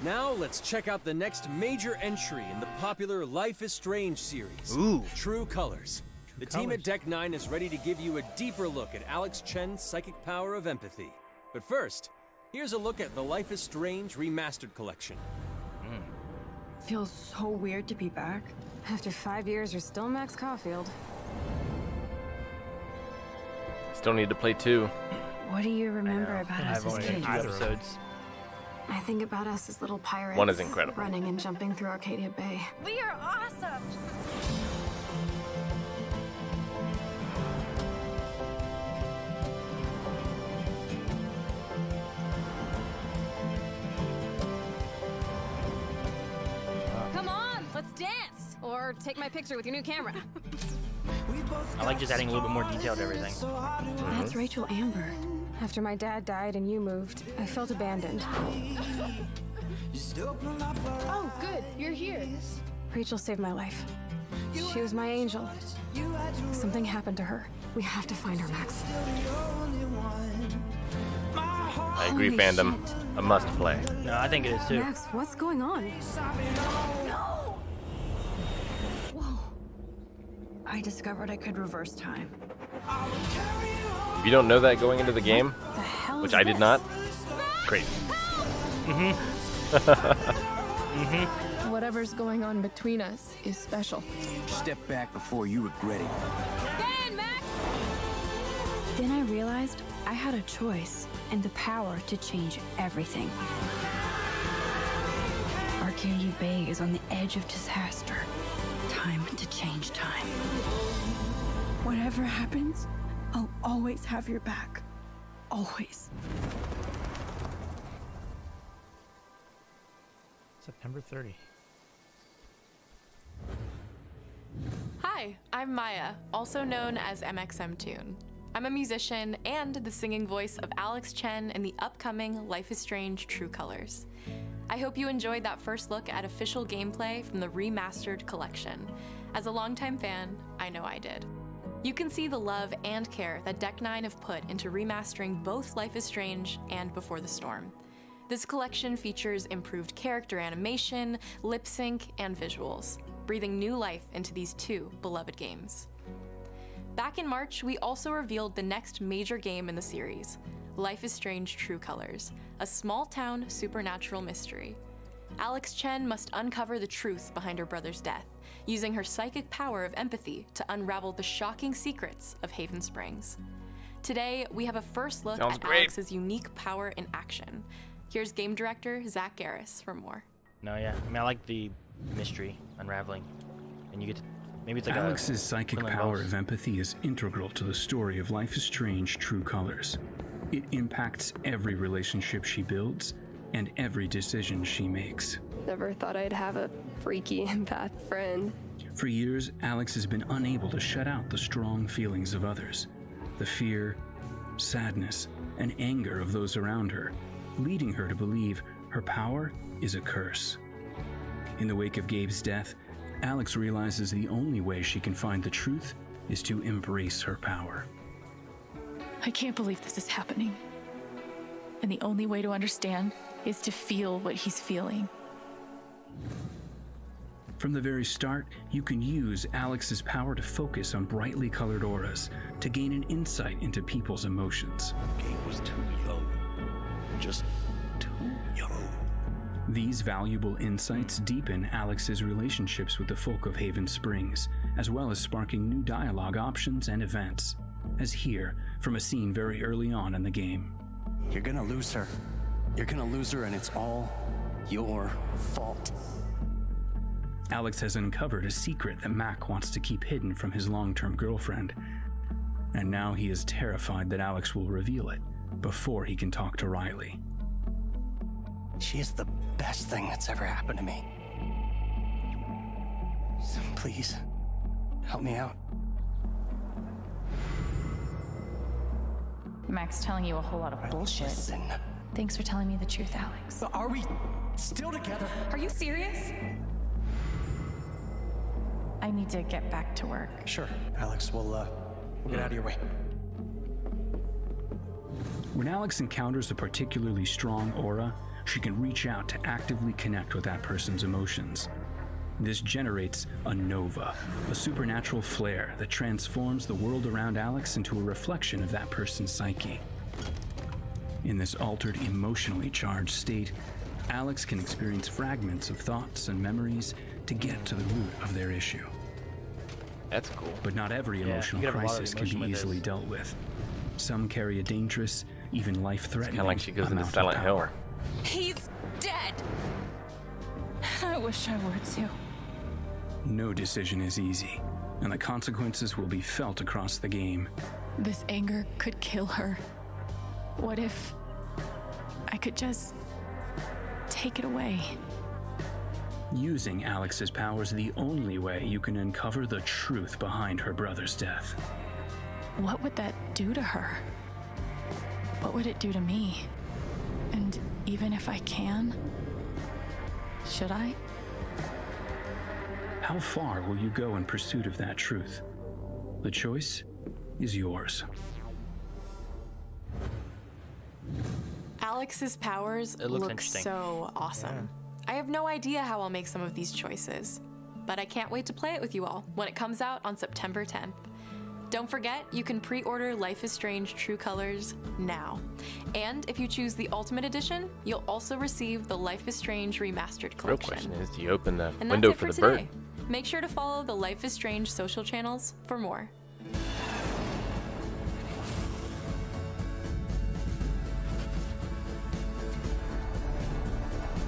Now let's check out the next major entry in the popular Life is Strange series. Ooh. True Colors. The team at Deck 9 is ready to give you a deeper look at Alex Chen's psychic power of empathy. But first, here's a look at the Life is Strange Remastered collection. Feels so weird to be back. After 5 years, you're still Max Caulfield. Still need to play 2. What do you remember about us as kids? 2 episodes. I think about us as little pirates. 1 is incredible. Running and jumping through Arcadia Bay. We are awesome! Come on, let's dance! Or take my picture with your new camera. I like just adding a little bit more detail to everything. That's Rachel Amber. After my dad died and you moved, I felt abandoned. Oh, good, you're here. Rachel saved my life. She was my angel. Something happened to her. We have to find her, Max. I agree, Holy fandom. shit. A must play. No, I think it is too. Max, what's going on? No! Whoa. I discovered I could reverse time. If you don't know that going into the game, The hell which is I did this? not, crazy. Whatever's going on between us is special. Step back before you regret it. Then, Max! Then I realized I had a choice and the power to change everything. Arcadia Bay is on the edge of disaster. Time to change time. Whatever happens, I'll always have your back. Always. September 30. Hi, I'm Maya, also known as MXM Toon. I'm a musician and the singing voice of Alex Chen in the upcoming Life is Strange True Colors. I hope you enjoyed that first look at official gameplay from the Remastered collection. As a longtime fan, I know I did. You can see the love and care that Deck 9 have put into remastering both Life is Strange and Before the Storm. This collection features improved character animation, lip sync, and visuals, breathing new life into these two beloved games. Back in March, we also revealed the next major game in the series, Life is Strange True Colors, a small-town supernatural mystery. Alex Chen must uncover the truth behind her brother's death, using her psychic power of empathy to unravel the shocking secrets of Haven Springs. Today, we have a first look at Alex's unique power in action. Here's game director Zach Garris for more. No, yeah. I mean, I like the mystery unraveling, and you get to, maybe it's like Alex's psychic power of empathy is integral to the story of Life is Strange True Colors. It impacts every relationship she builds and every decision she makes. Never thought I'd have a freaky empath friend. For years, Alex has been unable to shut out the strong feelings of others, the fear, sadness, and anger of those around her, leading her to believe her power is a curse. In the wake of Gabe's death, Alex realizes the only way she can find the truth is to embrace her power. I can't believe this is happening. And the only way to understand is to feel what he's feeling. From the very start, you can use Alex's power to focus on brightly colored auras to gain an insight into people's emotions. Gabe was too young. Just too young. These valuable insights deepen Alex's relationships with the folk of Haven Springs, as well as sparking new dialogue options and events, as here from a scene very early on in the game. You're gonna lose her. You're gonna lose her, and it's all your fault. Alex has uncovered a secret that Mac wants to keep hidden from his long-term girlfriend, and now he is terrified that Alex will reveal it before he can talk to Riley. She is the best thing that's ever happened to me. So please, help me out. Mac's telling you a whole lot of bullshit. Listen. Thanks for telling me the truth, Alex. Are we still together? Are you serious? I need to get back to work. Sure, Alex, we'll get out of your way. When Alex encounters a particularly strong aura, she can reach out to actively connect with that person's emotions. This generates a nova, a supernatural flare that transforms the world around Alex into a reflection of that person's psyche. In this altered, emotionally charged state, Alex can experience fragments of thoughts and memories to get to the root of their issue. That's cool. But not every emotional crisis can be easily dealt with. Some carry a dangerous, even life-threatening Kind of like she goes into amount of Silent Hill. power. He's dead! I wish I were too. No decision is easy, and the consequences will be felt across the game. This anger could kill her. What if I could just take it away? Using Alex's powers the only way you can uncover the truth behind her brother's death. What would that do to her? What would it do to me? And even if I can, should I? How far will you go in pursuit of that truth? The choice is yours. Alex's powers look interesting. so awesome. I have no idea how I'll make some of these choices, but I can't wait to play it with you all when it comes out on September 10th. Don't forget, you can pre-order Life is Strange True Colors now. And if you choose the Ultimate Edition, you'll also receive the Life is Strange Remastered Real collection. question is, do you open the And window that's it for for the today. bird? Make sure to follow the Life is Strange social channels for more.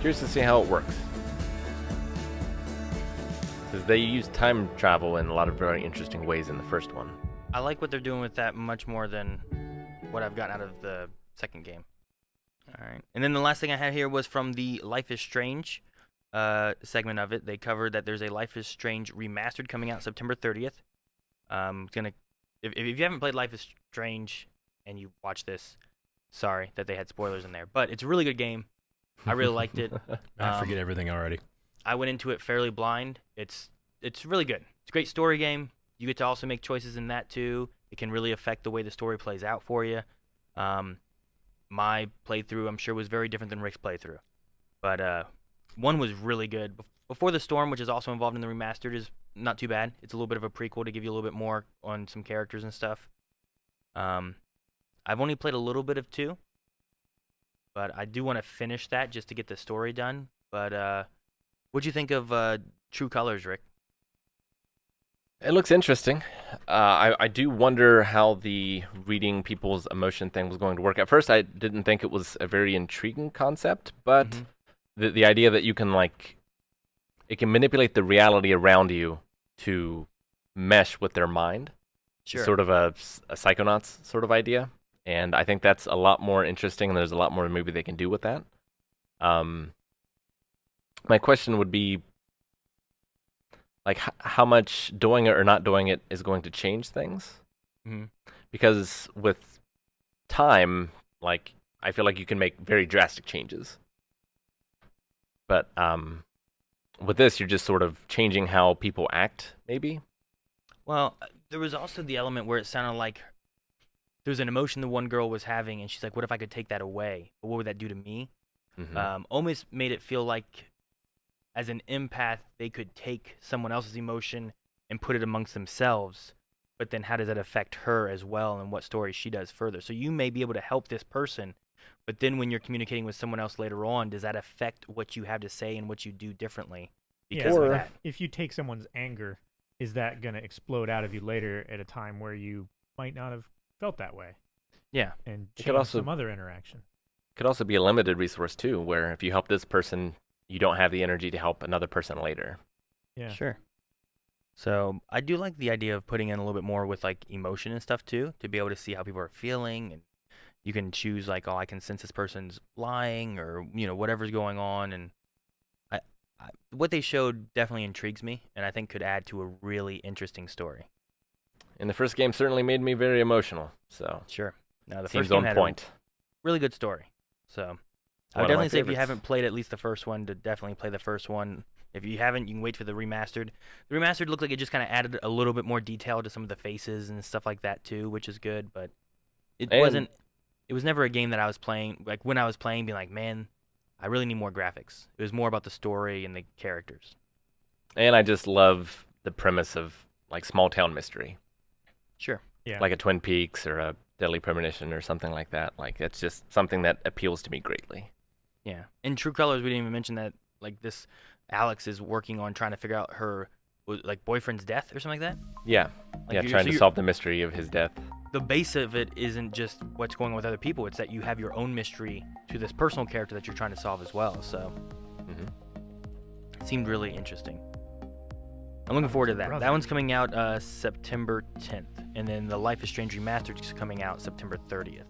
Curious to see how it works. Because they use time travel in a lot of very interesting ways in the first one. I like what they're doing with that much more than what I've gotten out of the second game. Alright. And then the last thing I had here was from the Life is Strange segment of it. They covered that there's a Life is Strange Remastered coming out September 30th. If you haven't played Life is Strange and you watch this, sorry that they had spoilers in there. But it's a really good game. I really liked it. I forget everything already. I went into it fairly blind. It's really good. It's a great story game. You get to also make choices in that too. It can really affect the way the story plays out for you. My playthrough, I'm sure, was very different than Rick's playthrough. But one was really good. Before the Storm, which is also involved in the Remastered, is not too bad. It's a little bit of a prequel to give you a little bit more on some characters and stuff. I've only played a little bit of 2. But I do want to finish that just to get the story done. But what'd you think of True Colors, Rick? It looks interesting. I do wonder how the reading people's emotion thing was going to work. At first, I didn't think it was a very intriguing concept, but the idea that you can, like, it can manipulate the reality around you to mesh with their mind. Sure. Sort of a Psychonauts sort of idea. And I think that's a lot more interesting, and there's a lot more maybe they can do with that. My question would be, like, how much doing it or not doing it is going to change things? Because with time, like, I feel like you can make very drastic changes. But with this, you're just sort of changing how people act, maybe? Well, there was also the element where it sounded like there's an emotion the one girl was having, and she's like, what if I could take that away? What would that do to me? Almost made it feel like, as an empath, they could take someone else's emotion and put it amongst themselves. But then how does that affect her as well, and what story she does further? So you may be able to help this person, but then when you're communicating with someone else later on, does that affect what you have to say and what you do differently because of that? If you take someone's anger, is that going to explode out of you later at a time where you might not have felt that way? Yeah. And It could change also- some other interaction. Could also be a limited resource, too, where if you help this person, you don't have the energy to help another person later. Yeah. Sure. So I do like the idea of putting in a little bit more with, like, emotion and stuff too, to be able to see how people are feeling, and you can choose, like, oh, I can sense this person's lying, or, you know, whatever's going on. And what they showed definitely intrigues me, and I think could add to a really interesting story. And the first game certainly made me very emotional. So Sure. Now the seems first game on had point. a really good story. So I One would of my definitely say if you favorites. haven't played at least the first one, to definitely play the first one. If you haven't, you can wait for the Remastered. The Remastered looked like it just kind of added a little bit more detail to some of the faces and stuff like that too, which is good. But it And- wasn't. It was never a game that I was playing, like when I was playing, being like, man, I really need more graphics. It was more about the story and the characters. And I just love the premise of like small town mystery. Sure. Yeah. Like a Twin Peaks or a Deadly Premonition or something like that. Like it's just something that appeals to me greatly. Yeah. In True Colors, we didn't even mention that like this Alex is working on trying to figure out her like boyfriend's death or something like that. Yeah. Like yeah, trying to solve the mystery of his death. The base of it isn't just what's going on with other people. It's that you have your own mystery to this personal character that you're trying to solve as well. So it seemed really interesting. I'm looking forward to that. That one's coming out September 10th. And then the Life is Strange Remastered is coming out September 30th.